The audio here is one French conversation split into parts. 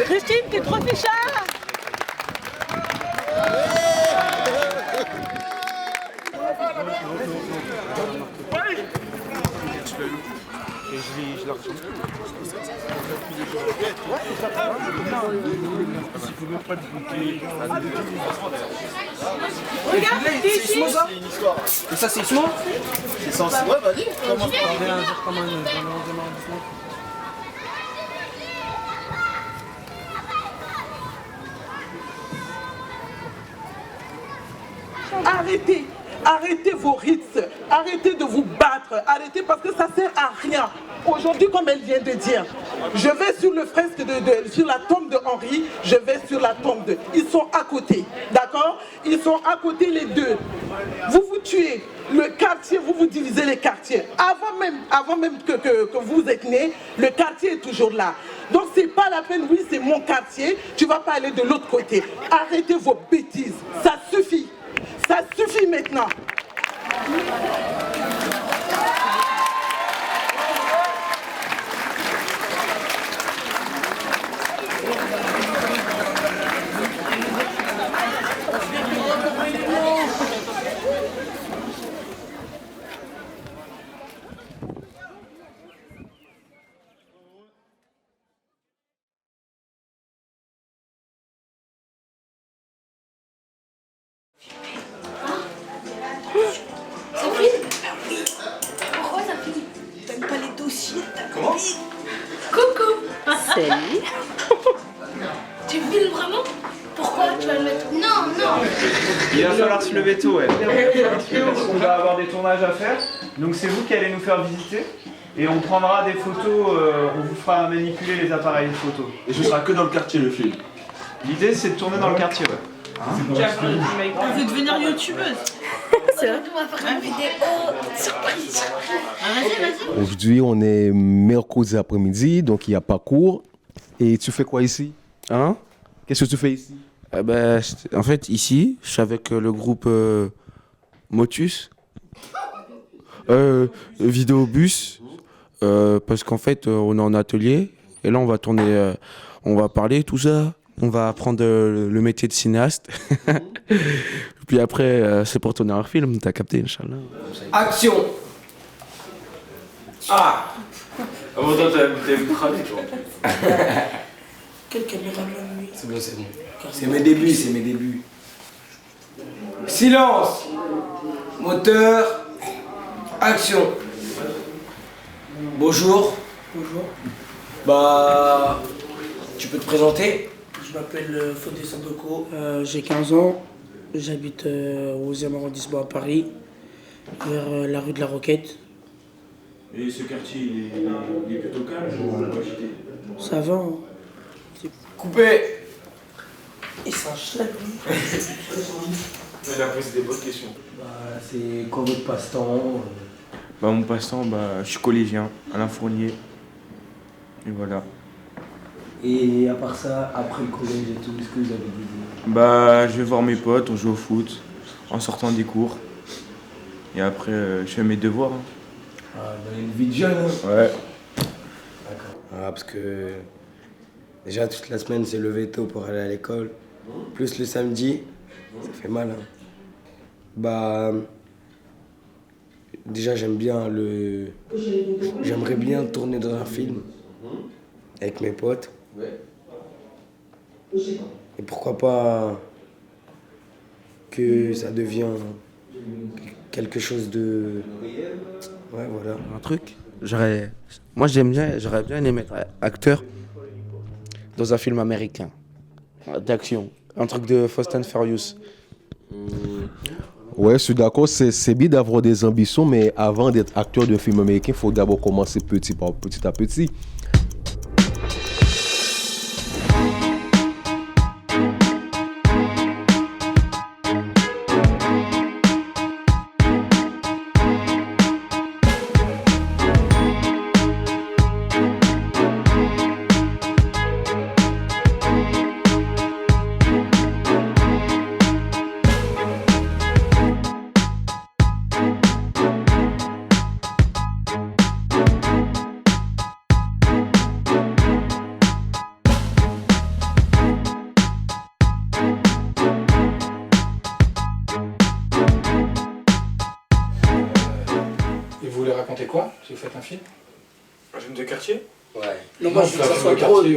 Christine, t'es trop fichard. Regarde, c'est ici. Et ça, c'est Ismo? C'est censé. Ouais, vas-y. Arrêtez, arrêtez vos rites, arrêtez de vous battre, arrêtez parce que ça sert à rien. Aujourd'hui, comme elle vient de dire, je vais sur le fresque sur la tombe de Henri, je vais sur la tombe de... Ils sont à côté, d'accord? Ils sont à côté les deux. Vous vous tuez, le quartier, vous vous divisez les quartiers. Avant même que vous êtes nés, le quartier est toujours là. Donc c'est pas la peine, oui c'est mon quartier, tu vas pas aller de l'autre côté. Arrêtez vos bêtises, ça suffit. Ça suffit maintenant. Salut. Tu filmes vraiment? Pourquoi tu vas le mettre? Non, non. Il va falloir se lever tôt, ouais. Parce qu'on va avoir des tournages à faire. Donc c'est vous qui allez nous faire visiter. Et on prendra des photos, on vous fera manipuler les appareils de photo. Et ce sera que dans le quartier le film. L'idée c'est de tourner dans le quartier, ouais. On veut devenir youtubeuse. On va faire une vidéo surprise. Vas-y. Aujourd'hui, on est mercredi après-midi, donc il n'y a pas cours. Et tu fais quoi ici? Hein? Qu'est-ce que tu fais ici? En fait, ici, je suis avec le groupe Motus, Vidéobus, parce qu'en fait, on est en atelier, et là, on va tourner, on va parler, tout ça. On va apprendre le métier de cinéaste. Puis après, c'est pour tourner un film, t'as capté, Inch'Allah. Action. Ah. Avant toi, t'as une craque, toi. Quelle caméra lui? C'est bon, c'est bon. C'est mes débuts. Silence. Moteur. Action. Bonjour. Bah, tu peux te présenter? Je m'appelle Fodé Sandoko, j'ai 15 ans, j'habite au 11e arrondissement à Paris, vers la rue de la Roquette. Et ce quartier, il est plutôt calme ou la agité? Ça va, hein. Coupé. Et ça enchaîne, lui. Il a posé des bonnes questions. Bah, c'est quoi votre passe-temps? Mon passe-temps, je suis collégien, Alain Fournier. Et voilà. Et à part ça, après le collège et tout, est-ce que vous avez des... Je vais voir mes potes, on joue au foot, en sortant des cours. Et après, je fais mes devoirs. Ah, une vie de jeune, hein? Ouais. D'accord. Ah, parce que déjà toute la semaine, c'est levé tôt pour aller à l'école. Plus le samedi, ça fait mal, hein? Déjà, j'aimerais bien tourner dans un film avec mes potes. Et pourquoi pas que ça devienne quelque chose de... Ouais, voilà. Un truc, j'aurais bien aimé être acteur dans un film américain, d'action, un truc de Fast and Furious. Ouais, je suis d'accord, c'est bien d'avoir des ambitions, mais avant d'être acteur de film américain, il faut d'abord commencer petit à petit. film? Un film de quartier? Ouais. Non, moi je veux que ça soit drôle.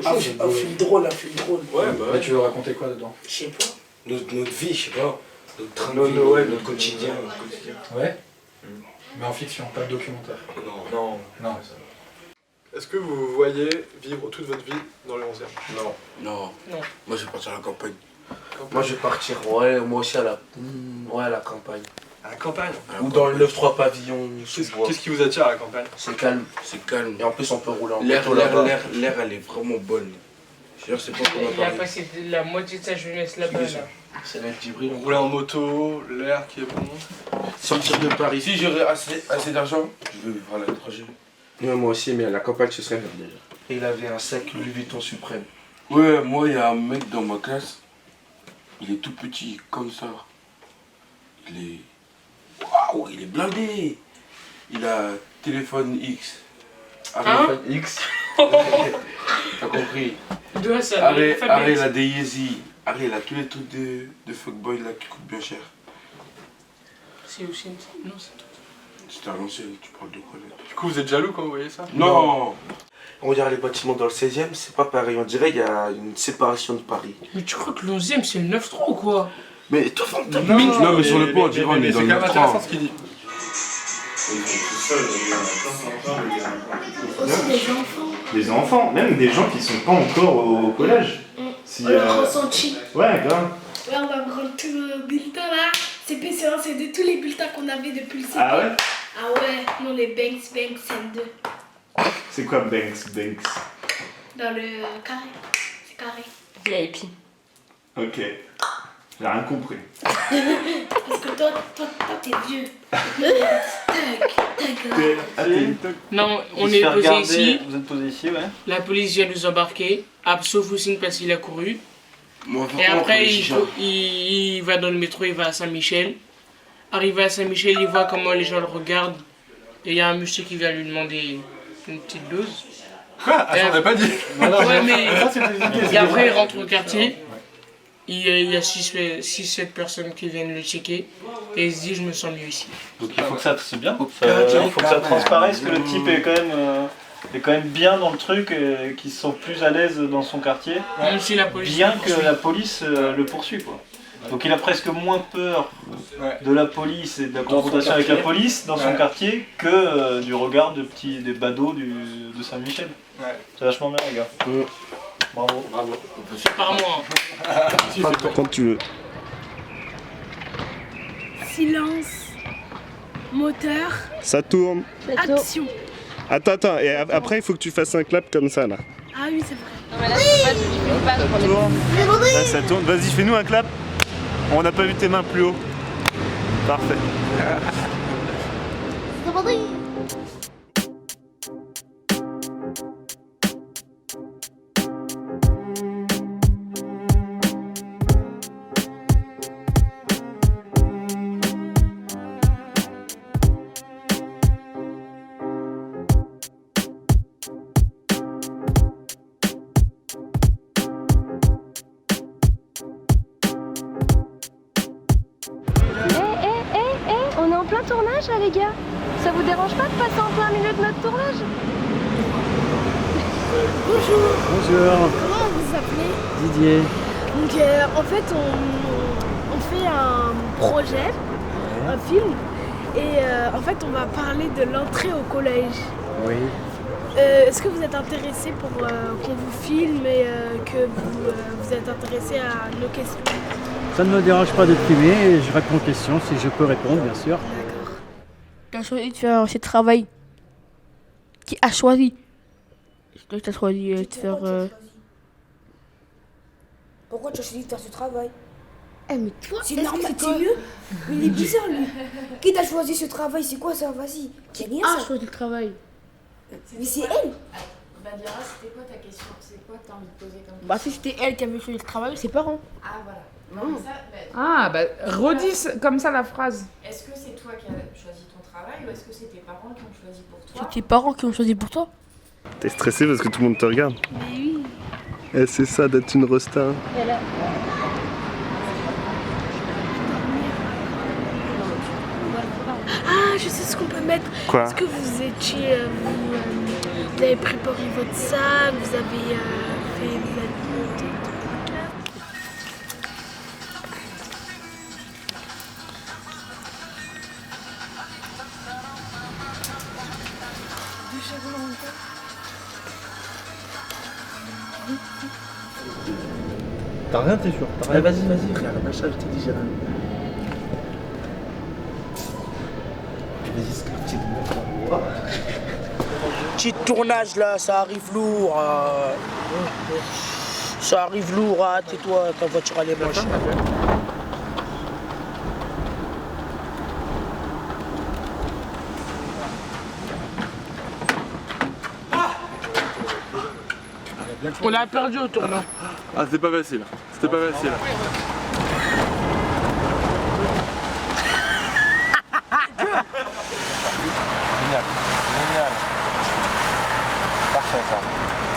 Un film drôle, un film drôle. Ouais, bah ouais. Tu veux raconter quoi dedans? Je sais pas. Notre vie, je sais pas. Notre train de vie, notre quotidien. Ouais. Mais en fiction, pas de documentaire. Non. Non. Est-ce que vous voyez vivre toute votre vie dans le 11e? Non. Non. Moi, je vais partir à la campagne. Moi, je vais partir, moi aussi à la campagne. À la campagne? Ou dans le 9-3 pavillon. Qu'est-ce qui vous attire à la campagne? C'est calme. Et en plus, on peut rouler en L'air, moto là-bas. elle est vraiment bonne. Je veux dire, c'est pas qu'on Il a a parlé. passé la moitié de sa jeunesse là-bas. Là. C'est l'air d'hybride. Rouler en moto, l'air qui est bon. Sortir de Paris. Si j'aurais assez d'argent, je vais vivre à l'étranger. Moi aussi, mais à la campagne, ce serait bien déjà. Et il avait un sac Louis Vuitton suprême. Ouais, moi, il y a un mec dans ma classe. Il est tout petit, comme ça. Il est... Waouh, il est blindé. Il a téléphone X. Hein? X. T'as compris? Doit ça. Arrête la Yeezy. Arrête, il a tous les trucs de fuckboy là qui coûtent bien cher. C'est aussi une... Non, c'est... C'était à l'ancienne, tu parles de quoi là? Du coup, vous êtes jaloux quand vous voyez ça? Non. On regarde les bâtiments dans le 16e, c'est pas pareil. On dirait qu'il y a une séparation de Paris. Mais tu crois que le 11e c'est le 9-3 ou quoi? Mais tout le monde... Non, mais sur le pont, on dirait on est dans le C'est quand même intéressant 9-3. ce qu'il dit. Aussi des enfants. Des enfants, même des gens qui sont pas encore au collège. Si, On l'a ressenti. Ouais, grave. Ouais, on va prendre tous nos bulletins là. C'est PC1, c'est de tous les bulletins qu'on avait depuis le CP. Ah ouais? Ah ouais, non, les Banks, N2. C'est quoi Banks? Dans le carré. C'est carré. VIP. Ok. J'ai rien compris. Parce que toi t'es vieux. Non, on est posé ici. Vous êtes posé ici, ouais. La police vient nous embarquer. Sauf Houssine parce qu'il a couru. Moi, Et après, il va dans le métro, il va à Saint-Michel. Arrivé à Saint-Michel, il voit comment les gens le regardent. Et il y a un monsieur qui vient lui demander une petite dose. Quoi? Ah, ça on n'a pas dit. Ouais, mais. Et après, il rentre au quartier. Il y a 6-7 personnes qui viennent le checker. Et il se dit, je me sens mieux ici. Donc il faut que ça, c'est bien. Il faut que ça transparaisse que le type est quand même bien dans le truc, qu'il se sent plus à l'aise dans son quartier. Même si la police bien le que poursuit. la police le poursuit, quoi. Donc il a presque moins peur de la police et de la confrontation avec la police dans son quartier que du regard des badauds de Saint-Michel. Ouais. C'est vachement bien, les gars. Bravo. Par moi. Quand tu veux. Silence. Moteur. Ça tourne. Action. Attends, et après il faut que tu fasses un clap comme ça là. Ah oui, c'est vrai. Non, mais là, ça tourne. Là, ça tourne. Vas-y, fais-nous un clap. On n'a pas vu tes mains plus haut. Parfait. On est en plein tournage là les gars. Ça vous dérange pas de passer en plein milieu de notre tournage? Bonjour. Bonjour. Comment vous vous appelez? Didier. Donc en fait on fait un projet, un film, et en fait on va parler de l'entrée au collège. Oui. Est-ce que vous êtes intéressé pour qu'on vous filme et que vous êtes intéressé à nos questions? Ça ne me dérange pas de filmer et je réponds aux questions si je peux répondre, bien sûr. D'accord. Tu as choisi de faire ce travail. Qui a choisi? Est-ce que tu as choisi de faire... Pourquoi tu as choisi de faire ce travail? Eh mais toi, c'est normal, c'est mieux. Mais il est bizarre lui. Qui t'a choisi ce travail? C'est quoi ça? Vas-y. Qui a choisi le travail? Mais c'est elle. Badira, c'était quoi ta question? C'est quoi que t'as envie de poser comme question? Bah si c'était elle qui avait choisi le travail, ses parents. Ah voilà. Non, mais ça, Ah bah redis comme ça la phrase. Est-ce que c'est toi qui as choisi ton travail ou est-ce que c'est tes parents qui ont choisi pour toi? C'est tes parents qui ont choisi pour toi. T'es stressé parce que tout le monde te regarde. Mais oui. Eh, c'est ça d'être une rosta. Ah, je sais ce qu'on peut mettre. Quoi? Est-ce que vous étiez. Vous avez préparé votre sac, vous avez fait. Vous avez monté tout le cas. T'as rien, t'es sûr? T'as rien. Vas-y, frère, machin, je t'ai dit, j'ai rien. Vas-y, ce que tu dis, Petit tournage là, ça arrive lourd. Ça arrive lourd, tais-toi, ta voiture elle est moche. On a perdu au tournant. Ah, c'était pas facile. C'était pas facile. Génial. Parfait ça.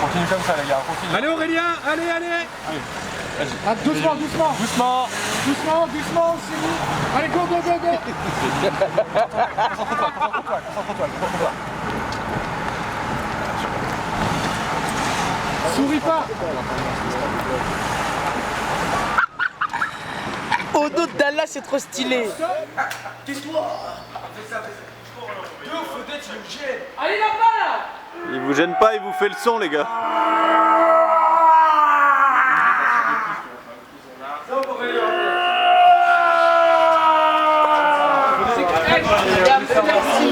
Continue comme ça les gars, continue. Allez Aurélien, allez. Allez, vas-y. Ah, doucement, c'est bon. Allez, go. Concentre-toi. Souris pas. Au dos d'Allah, c'est trop stylé. Tais-toi. Allez là-bas là. Il vous gêne pas, il vous fait le son, les gars.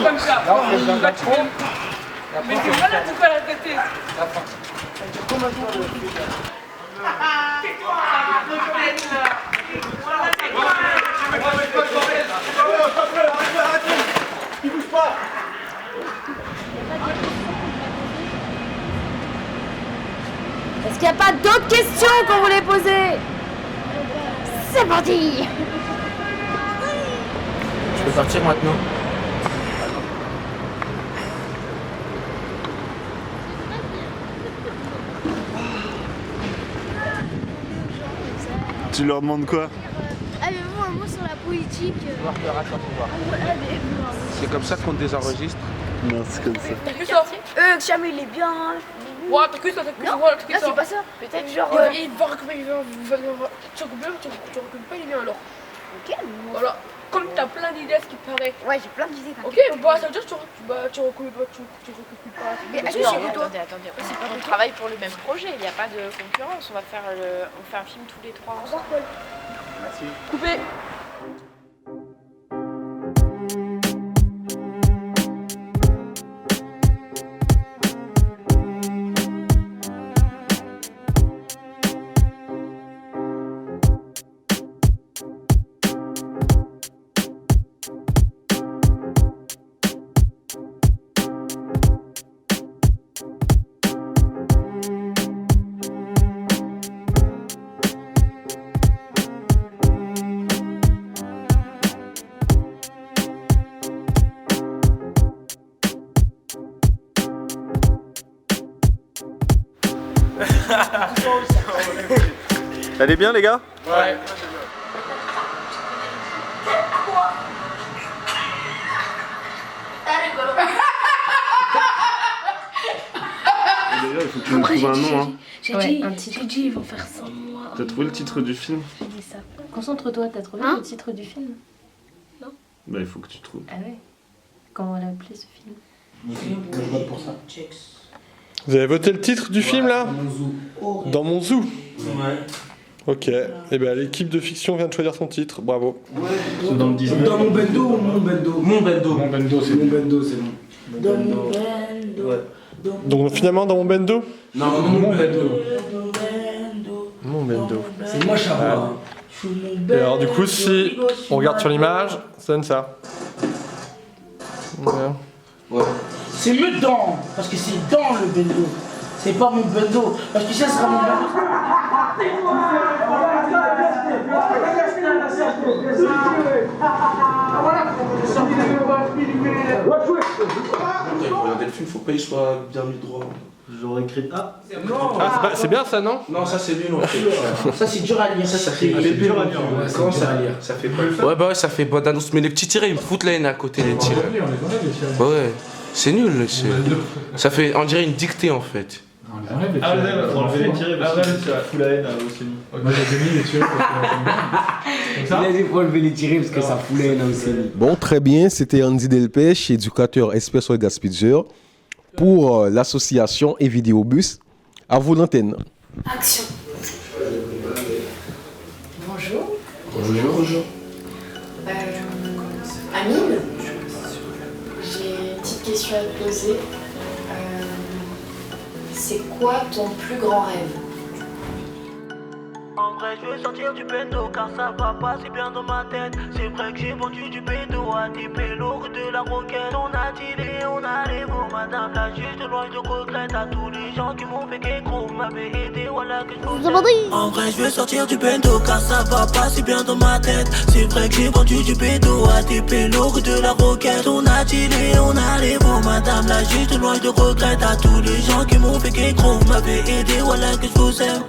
Comme ça. Mais c'est voilà, tu peux la tête. Il bouge pas. Est-ce qu'il n'y a pas d'autres questions qu'on voulait poser? C'est parti. Je peux partir maintenant? Tu leur demandes quoi? Avez-vous un mot sur la politique? C'est comme ça qu'on désenregistre? Non, c'est comme ça. Chamé il est bien. Ouais, t'as que ça. Non, c'est pas ça. Peut-être genre. Il va récupérer, tu récupères pas les miens alors. Ok. Voilà. Comme t'as plein d'idées, ce qui paraît. Ouais, j'ai plein d'idées. Ok, bah ça veut dire que tu recoupes pas. Mais est-ce que Non, c'est que toi? attendez. On travaille pour le même projet, il n'y a pas de concurrence. On fait un film tous les trois ensemble. Merci. Coupé. Elle est bien, les gars? Ouais. Déjà, il faut que tu me trouves un nom. Hein. J'ai dit, ils vont faire sans moi. T'as trouvé le titre du film? J'ai dit ça. Concentre-toi, t'as trouvé le titre du film? Non. Bah, il faut que tu trouves. Ah ouais? Comment on l'a appelé ce film? Je vote pour ça. Vous avez voté le titre du film là? Dans mon zoo. Ouais. Ok. Et bien l'équipe de fiction vient de choisir son titre. Bravo. C'est dans le 19. Dans mon bendo ou mon bendo? Mon bendo. Mon bendo, c'est Mon bendo, c'est bon. Dans mon bendo. Ouais. Donc finalement dans mon bendo? Non, mon bendo. Mon bendo. C'est moi, Charles. Et alors du coup si on regarde sur l'image, ça donne ça. Voilà. Ouais. C'est mieux dans, parce que c'est dans le bendo. C'est pas mon bendo. Parce que ça sera mon bendo. Regardez le film, faut pas qu'il soit bien mis droit. J'aurais écrit A. C'est bien ça, non? Non, ça c'est nul. Ça c'est dur à lire. Ça fait dur à lire. Comment ça à lire? Ça fait quoi? Ouais, bah ouais, ça fait bonne annonce. Mais les petits tirés, ils me foutent la haine à côté, les tirés. Bah ouais, c'est nul. Ça fait, on dirait une dictée en fait. Ah ouais, on enlever les tirés parce que ça fout la haine à Océanie. Moi j'ai mis les tirés Il a dit faut enlever les tirés parce que ça fout la haine à Océanie. Bon, très bien. C'était Andy Delpech, éducateur expert sur les gaspilleurs pour l'association et Vidéobus. À vous l'antenne. Action. Bonjour. Bonjour. Amine, j'ai une petite question à te poser. C'est quoi ton plus grand rêve? En vrai, je veux sortir du bendo car ça va pas si bien dans ma tête. C'est vrai que j'ai vendu du bendo à des pélos de la roquette. On a dealé, on a les mots, madame la juge de loi, je regrette à tous les gens qui m'ont fait qu'écro. Vous m'avez aidé, voilà que je vous. En vrai, je veux sortir du bendo car ça va pas si bien dans ma tête. C'est vrai que j'ai vendu du bendo à des pélos de la roquette. On a dealé, on a les mots, madame la juge de loi, je regrette à tous les gens qui m'ont fait qu'écro. Vous m'avez aidé, voilà que je vous aime.